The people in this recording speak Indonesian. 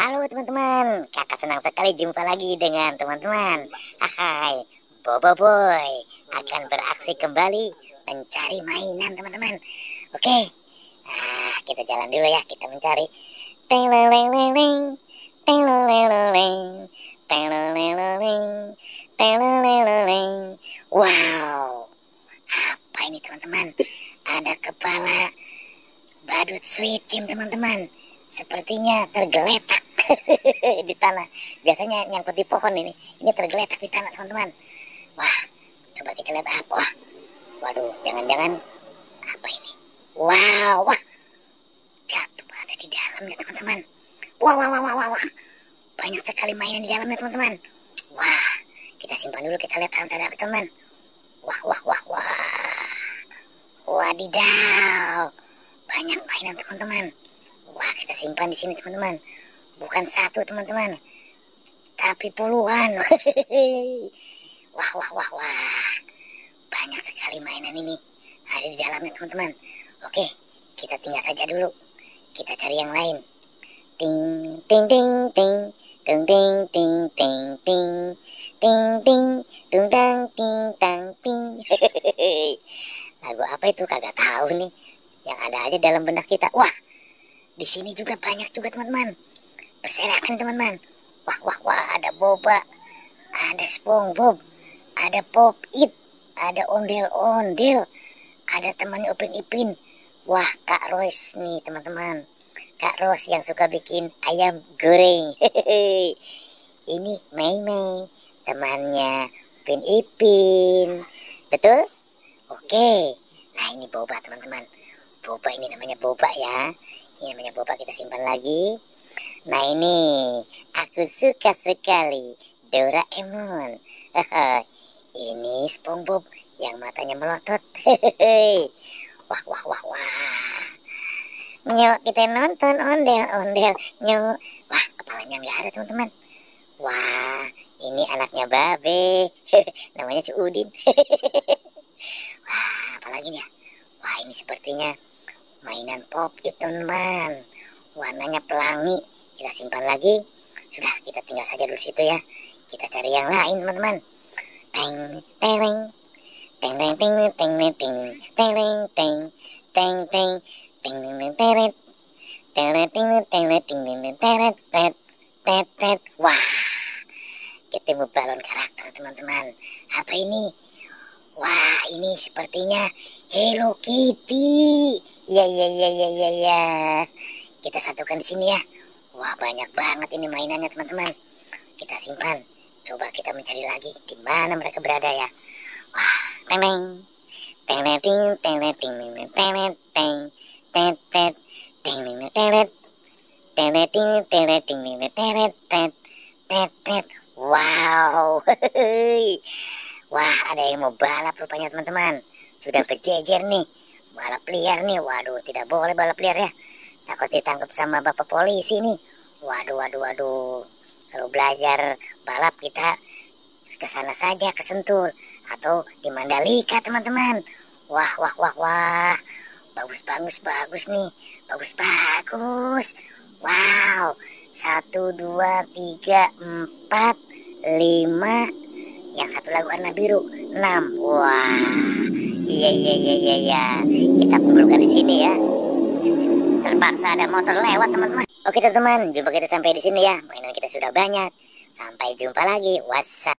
Halo teman-teman, kakak senang sekali jumpa lagi dengan teman-teman. Hai, Bobo Boy akan beraksi kembali mencari mainan teman-teman. Oke, kita jalan dulu ya, kita mencari. Teleleleleng, teleleleleng, teleleleleng, teleleleleng. Wow, apa ini teman-teman? Ada kepala badut sweet game teman-teman. Sepertinya tergeletak di tanah. Biasanya nyangkut di pohon ini. Ini tergeletak di tanah teman-teman. Wah, coba kita lihat apa. Waduh, jangan-jangan apa ini? Wow, wah, jatuh ada di dalamnya teman-teman. Wah, wah, wah, wah, wah, wah. Banyak sekali mainan di dalamnya teman-teman. Wah, kita simpan dulu, kita lihat ada apa teman. Wah, wah, wah, wah. Wadidaw, banyak mainan teman-teman. Wah, kita simpan di sini teman-teman. Bukan satu teman-teman, tapi puluhan. Wah, wah, wah, wah. Banyak sekali mainan ini ada di dalamnya teman-teman. Oke, kita tinggal saja dulu. Kita cari yang lain. Ting, ting, ting, ting, ting, ting, ting, ting, ting, ting, ting, dung, dang, ting, tang, ting. Lagu apa itu kagak tahu nih. Yang ada aja dalam benak kita. Wah, di sini juga banyak juga teman-teman. Berserakan teman-teman. Wah, wah, wah, ada boba, ada SpongeBob, ada Pop It, ada ondel-ondel, ada temannya Upin Ipin. Wah, Kak Ros nih teman-teman. Kak Ros yang suka bikin ayam goreng. Ini Mei Mei, temannya Upin Ipin. Betul? Oke. Nah, ini boba teman-teman. Boba ini namanya boba ya. Ini namanya boba, kita simpan lagi. Nah, ini aku suka sekali Doraemon. Ini SpongeBob yang matanya melotot. Wah, wah, wah, wah. Nyok, kita nonton ondel-ondel. Nyok. Wah, kepalanya nggak ada teman-teman. Wah, ini anaknya Babe. Namanya si Udin. Wah, apalagi nih ya. Wah, ini sepertinya mainan Pop It teman-teman. Warnanya pelangi. Kita simpan lagi. Sudah, kita tinggal saja dulu situ ya. Kita cari yang lain teman-teman. Teng tereng, teng teng teng teng teng teng tereng teng teng teng teng teng teret teret teng teng teng teng teret tet tet tet. Wah, ketemu balon karakter teman-teman. Apa ini? Wah, ini sepertinya Hello Kitty. Ya, ya, ya, ya, ya, ya. Kita satukan di sini ya. Wah, banyak banget ini mainannya teman-teman. Kita simpan. Coba kita mencari lagi di mana mereka berada ya. Wah, teng teng teng teng teng teng teng teng teng tet tet teng teng teret teng teng teng teng teret tet tet tet. Wow. Wah, ada yang mau balap rupanya teman-teman. Sudah berjejer nih. Balap liar nih. Waduh, tidak boleh balap liar ya. Takut ditangkap sama bapak polisi nih. Waduh, waduh, waduh. Kalau belajar balap kita ke sana saja, ke Sentul. Atau di Mandalika teman-teman. Wah, wah, wah, wah. Bagus, bagus, bagus nih. Bagus, bagus. Wow. 1, 2, 3, 4, 5. Yang satu lagu warna biru 6. Wah, iya, iya, iya, iya, iya. Kita kumpulkan di sini ya. Terpaksa ada motor lewat teman-teman. Oke teman-teman, jumpa kita sampai di sini ya. Mainan kita sudah banyak. Sampai jumpa lagi. Wassalam.